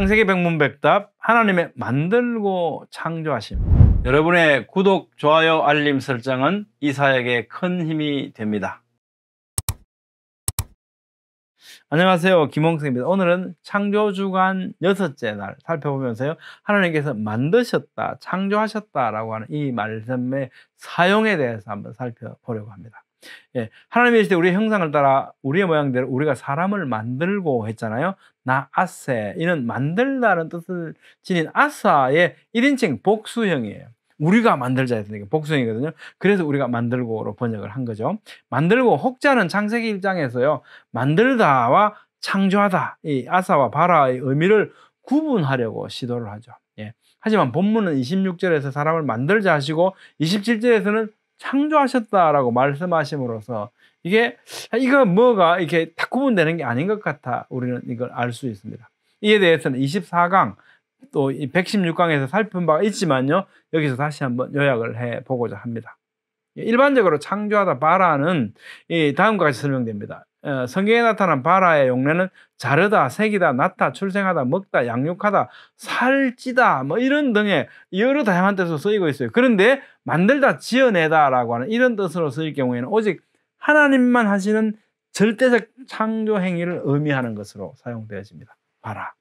창세기 백문백답, 하나님의 만들고 창조하심. 여러분의 구독, 좋아요, 알림 설정은 이 사역에 큰 힘이 됩니다. 안녕하세요, 김홍석입니다. 오늘은 창조주간 6째 날 살펴보면서요, 하나님께서 만드셨다, 창조하셨다라고 하는 이 말씀의 사용에 대해서 한번 살펴보려고 합니다. 하나님이 이르시되 우리의 형상을 따라 우리의 모양대로 우리가 사람을 만들고 했잖아요. 나 아세, 이는 만들다는 뜻을 지닌 아사의 1인칭 복수형이에요. 우리가 만들자 했으니까 복수형이거든요. 그래서 우리가 만들고로 번역을 한 거죠. 만들고, 혹자는 창세기 1장에서요 만들다와 창조하다, 이 아사와 바라의 의미를 구분하려고 시도를 하죠. 하지만 본문은 26절에서 사람을 만들자 하시고 27절에서는 창조하셨다라고 말씀하심으로써 이거 뭐가 이렇게 딱 구분되는 게 아닌 것 같아 우리는 이걸 알 수 있습니다. 이에 대해서는 24강 또 116강에서 살펴본 바가 있지만요, 여기서 다시 한번 요약을 해 보고자 합니다. 일반적으로 창조하다, 바라는 다음과 같이 설명됩니다. 성경에 나타난 바라의 용례는 자르다, 새기다, 낳다, 출생하다, 먹다, 양육하다, 살찌다, 뭐 이런 등의 여러 다양한 뜻으로 쓰이고 있어요. 그런데 만들다, 지어내다라고 하는 이런 뜻으로 쓰일 경우에는 오직 하나님만 하시는 절대적 창조 행위를 의미하는 것으로 사용되어집니다. 바라.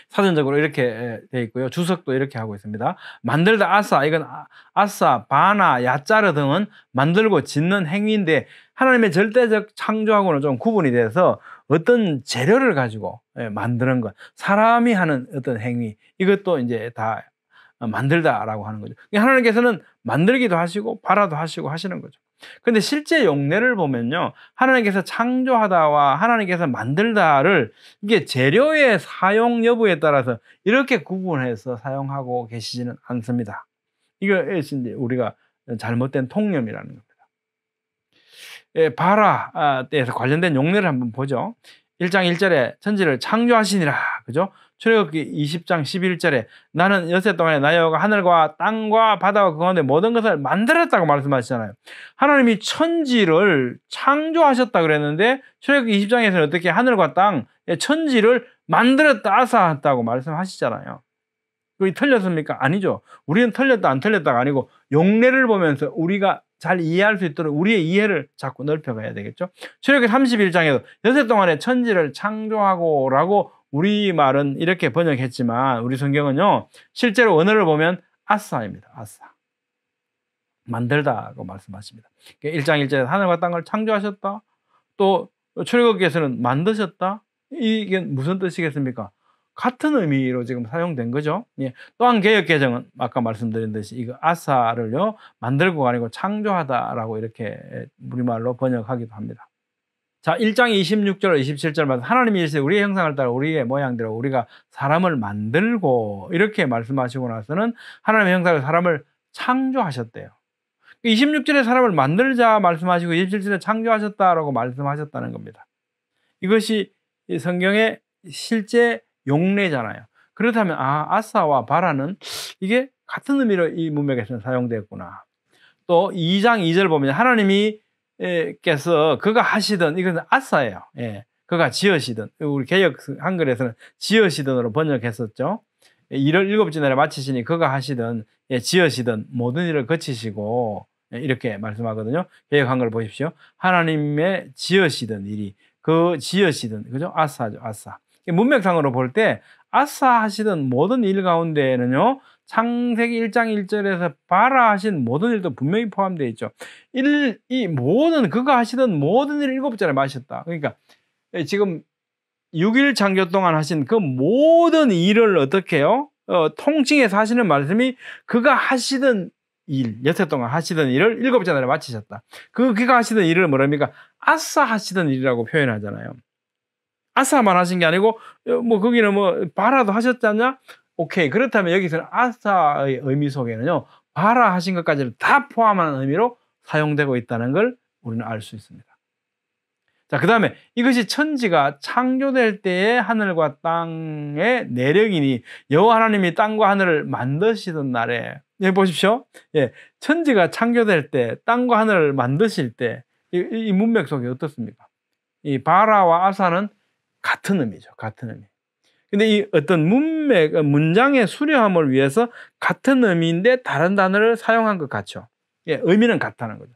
사전적으로 이렇게 되어 있고요. 주석도 이렇게 하고 있습니다. 만들다, 아사, 이건 아사, 바나, 야짜르 등은 만들고 짓는 행위인데, 하나님의 절대적 창조하고는 좀 구분이 돼서 어떤 재료를 가지고 만드는 것, 사람이 하는 어떤 행위, 이것도 이제 다 만들다라고 하는 거죠. 하나님께서는 만들기도 하시고 바라도 하시고 하시는 거죠. 근데 실제 용례를 보면요, 하나님께서 창조하다와 하나님께서 만들다를 이게 재료의 사용 여부에 따라서 이렇게 구분해서 사용하고 계시지는 않습니다. 이것이 이제 우리가 잘못된 통념이라는 겁니다. 바라에서 관련된 용례를 한번 보죠. 1장 1절에 천지를 창조하시니라, 그죠? 출애굽기 20장 11절에 나는 엿새 동안에 나의 여호와가 하늘과 땅과 바다와 그 가운데 모든 것을 만들었다고 말씀하시잖아요. 하나님이 천지를 창조하셨다 그랬는데 출애굽기 20장에서는 어떻게 하늘과 땅, 천지를 만들었다, 아사했다고 말씀하시잖아요. 그게 틀렸습니까? 아니죠. 우리는 틀렸다 안 틀렸다가 아니고 용례를 보면서 우리가 잘 이해할 수 있도록 우리의 이해를 자꾸 넓혀가야 되겠죠. 출애굽기 31장에도 엿새 동안에 천지를 창조하고 라고 우리말은 이렇게 번역했지만 우리 성경은요, 실제로 원어를 보면 아사입니다. 아사. 만들다고 말씀하십니다. 1장 1절에 하늘과 땅을 창조하셨다. 또 출애굽기에서는 만드셨다. 이게 무슨 뜻이겠습니까? 같은 의미로 지금 사용된 거죠. 또한 개역개정은 아까 말씀드린 듯이 이거 아사를요 만들고가 아니고 창조하다라고 이렇게 우리말로 번역하기도 합니다. 자, 1장 26절 27절 말씀, 하나님이 이르시되 우리의 형상을 따라 우리의 모양대로 우리가 사람을 만들고, 이렇게 말씀하시고 나서는 하나님의 형상으로 사람을 창조하셨대요. 26절에 사람을 만들자 말씀하시고 27절에 창조하셨다라고 말씀하셨다는 겁니다. 이것이 성경의 실제 용례잖아요. 그렇다면 아사와 바라는 이게 같은 의미로 이 문맥에서는 사용되었구나. 또 2장 2절 보면 하나님이 께서 그가 하시던, 이것은 아사예요. 그가 지으시던, 우리 개역 한글에서는 지으시던으로 번역했었죠. 일을 7째 날에 마치시니 그가 하시던, 지으시던 모든 일을 거치시고, 이렇게 말씀하거든요. 개역 한글 보십시오. 하나님의 지으시던 일이, 그 지으시던, 그죠? 아사죠, 아사. 문맥상으로 볼 때 아사 하시던 모든 일 가운데에는요, 창세기 1장 1절에서 바라 하신 모든 일도 분명히 포함되어 있죠. 이 모든, 그가 하시던 모든 일을 7절에 마셨다. 그러니까 지금 6일 창조 동안 하신 그 모든 일을 어떻게 해요? 통칭해서 하시는 말씀이 그가 하시던 일, 엿새 동안 하시던 일을 7절에 마치셨다. 그가 하시던 일을 뭐랍니까? 아사 하시던 일이라고 표현하잖아요. 아사만 하신 게 아니고 거기는 바라도 하셨잖냐? 오케이. 그렇다면 여기서는 아사의 의미 속에는요, 바라 하신 것까지를 다 포함하는 의미로 사용되고 있다는 걸 우리는 알 수 있습니다. 자, 그 다음에 이것이 천지가 창조될 때의 하늘과 땅의 내력이니 여호와 하나님이 땅과 하늘을 만드시던 날에, 여기 보십시오. 천지가 창조될 때, 땅과 하늘을 만드실 때 이 문맥 속에 어떻습니까? 이 바라와 아사는 같은 의미죠. 같은 의미. 근데 이 어떤 문장의 수려함을 위해서 같은 의미인데 다른 단어를 사용한 것 같죠. 예, 의미는 같다는 거죠.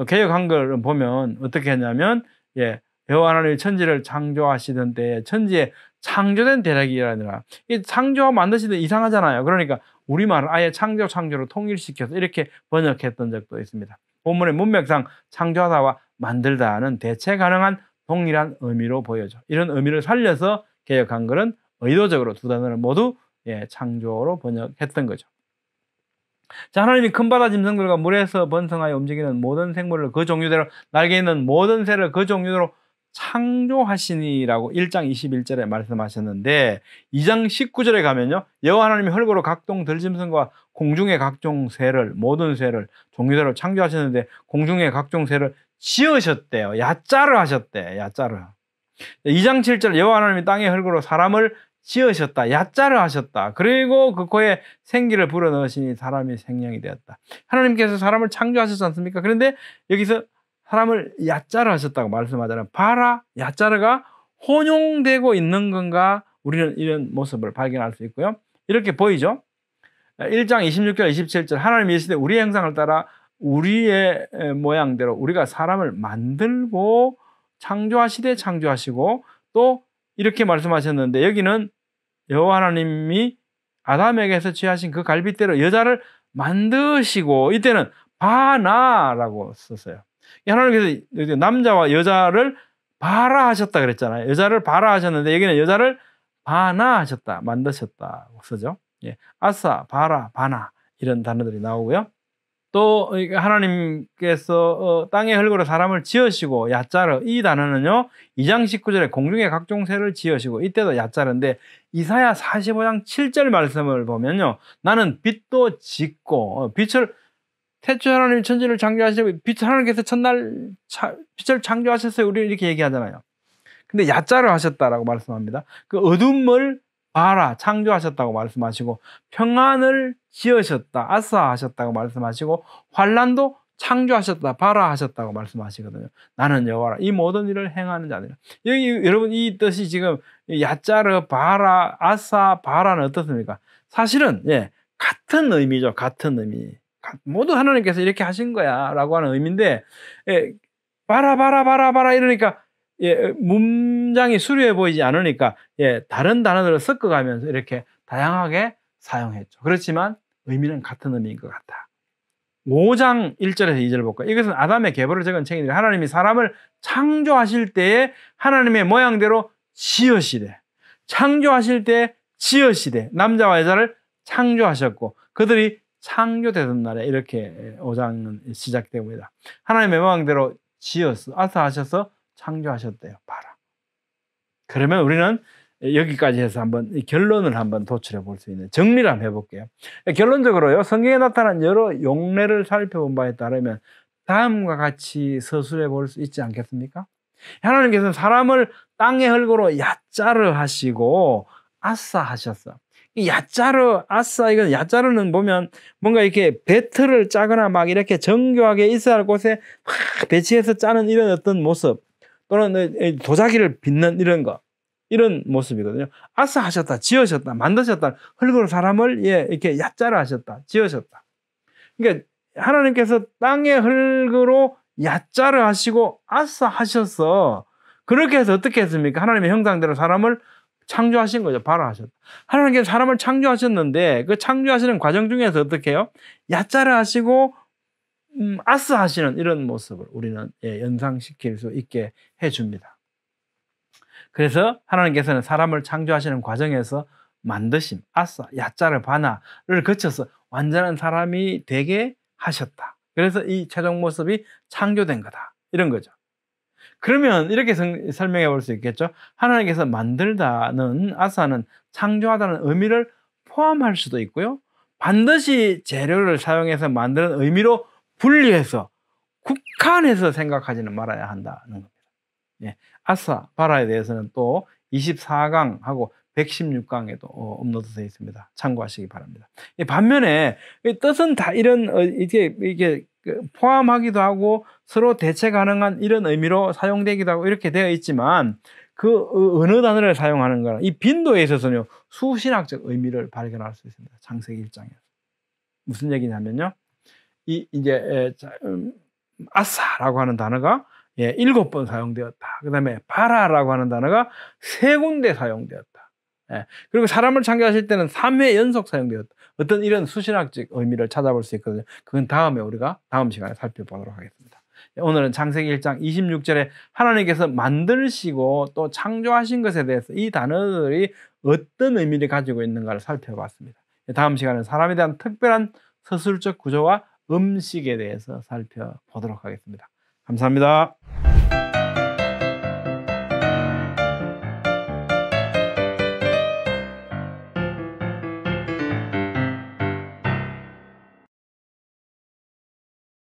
개역 한글을 보면 어떻게 했냐면, 예, 여호와 하나님이 천지를 창조하시던 때에 천지에 창조된 대략이라느라, 이 창조하고 만드시던 이상하잖아요. 그러니까 우리말을 아예 창조로 통일시켜서 이렇게 번역했던 적도 있습니다. 본문의 문맥상 창조하다와 만들다는 대체 가능한 동일한 의미로 보여져. 이런 의미를 살려서 개역 한글은 의도적으로 두 단어를 모두, 예, 창조로 번역했던 거죠. 자, 하나님이 큰 바다 짐승들과 물에서 번성하여 움직이는 모든 생물을 그 종류대로, 날개 있는 모든 새를 그 종류대로 창조하시니라고 1장 21절에 말씀하셨는데, 2장 19절에 가면요, 여호와 하나님이 흙으로 각종 들짐승과 공중의 각종 새를, 모든 새를 종류대로 창조하셨는데 공중의 각종 새를 지으셨대요. 야자를 하셨대. 야자를. 2장 7절 여호와 하나님이 땅의 흙으로 사람을 지으셨다. 야자를 하셨다. 그리고 그 코에 생기를 불어넣으시니 사람이 생명이 되었다. 하나님께서 사람을 창조하셨지 않습니까? 그런데 여기서 사람을 야자를 하셨다고 말씀하잖아요. 바라, 야자르가 혼용되고 있는 건가? 우리는 이런 모습을 발견할 수 있고요. 이렇게 보이죠? 1장 26절, 27절 하나님이 이르시되 우리의 형상을 따라 우리의 모양대로 우리가 사람을 만들고 창조하시되 창조하시고, 또 이렇게 말씀하셨는데, 여기는 여호와 하나님이 아담에게서 취하신 그 갈빗대로 여자를 만드시고, 이때는 바나라고 썼어요. 하나님께서 남자와 여자를 바라하셨다 그랬잖아요. 여자를 바라하셨는데 여기는 여자를 바나하셨다, 만드셨다고 쓰죠. 예, 아사, 바라, 바나 이런 단어들이 나오고요. 또 하나님께서 땅의 흙으로 사람을 지으시고, 야자르, 이 단어는요 2장 19절에 공중의 각종 새를 지으시고, 이때도 야자르인데 이사야 45장 7절 말씀을 보면요, 나는 빛도 짓고, 빛을 태초 하나님 천지를 창조하시고 하나님께서 첫날 빛을 창조하셨어요. 우리 이렇게 얘기하잖아요. 근데 야자를 하셨다라고 말씀합니다. 그 어둠을 바라, 창조하셨다고 말씀하시고, 평안을 지으셨다, 아사 하셨다고 말씀하시고, 환란도 창조하셨다, 바라 하셨다고 말씀하시거든요. 나는 여호와라, 이 모든 일을 행하는 자들이라. 여기 여러분 이 뜻이 지금 야자르, 바라, 아사, 바라는 어떻습니까? 사실은 예, 같은 의미죠. 같은 의미. 모두 하나님께서 이렇게 하신 거야 라고 하는 의미인데, 예, 바라 이러니까, 예, 문장이 수려해 보이지 않으니까, 예, 다른 단어들을 섞어가면서 이렇게 다양하게 사용했죠. 그렇지만 의미는 같은 의미인 것 같다. 5장 1절에서 2절 볼까요? 이것은 아담의 계보를 적은 책인데, 하나님이 사람을 창조하실 때에 하나님의 모양대로 지으시되, 창조하실 때 지으시되, 남자와 여자를 창조하셨고 그들이 창조되던 날에, 이렇게 5장은 시작됩니다. 하나님의 모양대로 지어서, 아사하셔서 창조하셨대요. 봐라. 그러면 우리는 여기까지 해서 한번 결론을 한번 도출해 볼 수 있는, 정리를 한번 해볼게요. 결론적으로요, 성경에 나타난 여러 용례를 살펴본 바에 따르면 다음과 같이 서술해 볼 수 있지 않겠습니까? 하나님께서는 사람을 땅의 흙으로 야자르 하시고 아사 하셨어. 이 야자르, 아싸, 이건 야자르는 보면 뭔가 이렇게 배틀을 짜거나 막 이렇게 정교하게 있어야 할 곳에 막 배치해서 짜는 이런 어떤 모습, 또는 도자기를 빚는 이런 거, 이런 모습이거든요. 아싸 하셨다, 지으셨다, 만드셨다, 흙으로 사람을, 예, 이렇게 야자르 하셨다, 지으셨다. 그러니까 하나님께서 땅의 흙으로 야자르 하시고 아싸 하셔서, 그렇게 해서 어떻게 했습니까? 하나님의 형상대로 사람을 창조하신 거죠. 바로 하셨다. 하나님께서 사람을 창조하셨는데 그 창조하시는 과정 중에서 어떻게 해요? 야자를 하시고 아스 하시는 이런 모습을 우리는, 예, 연상시킬 수 있게 해줍니다. 그래서 하나님께서는 사람을 창조하시는 과정에서 만드심, 아싸, 야자를 바나를 거쳐서 완전한 사람이 되게 하셨다. 그래서 이 최종 모습이 창조된 거다, 이런 거죠. 그러면 이렇게 설명해 볼 수 있겠죠. 하나님께서 만들다는, 아사는 창조하다는 의미를 포함할 수도 있고요, 반드시 재료를 사용해서 만드는 의미로 분리해서 국한해서 생각하지는 말아야 한다는 겁니다. 예, 아사, 바라에 대해서는 또 24강하고 116강에도 업로드되어 있습니다. 참고하시기 바랍니다. 반면에 뜻은 다 이런, 이게 포함하기도 하고 서로 대체 가능한 이런 의미로 사용되기도 하고 이렇게 되어 있지만, 어느 단어를 사용하는가, 이 빈도에 있어서는요, 수신학적 의미를 발견할 수 있습니다. 창세기 1장에서. 무슨 얘기냐면요, 아싸라고 하는 단어가 7번 사용되었다. 그 다음에 바라라고 하는 단어가 3군데 사용되었다. 그리고 사람을 창조하실 때는 3회 연속 사용되었다. 어떤 이런 수신학적 의미를 찾아볼 수 있거든요. 그건 다음에 우리가 다음 시간에 살펴보도록 하겠습니다. 오늘은 창세기 1장 26절에 하나님께서 만드시고 또 창조하신 것에 대해서 이 단어들이 어떤 의미를 가지고 있는가를 살펴봤습니다. 다음 시간은 사람에 대한 특별한 서술적 구조와 음식에 대해서 살펴보도록 하겠습니다. 감사합니다.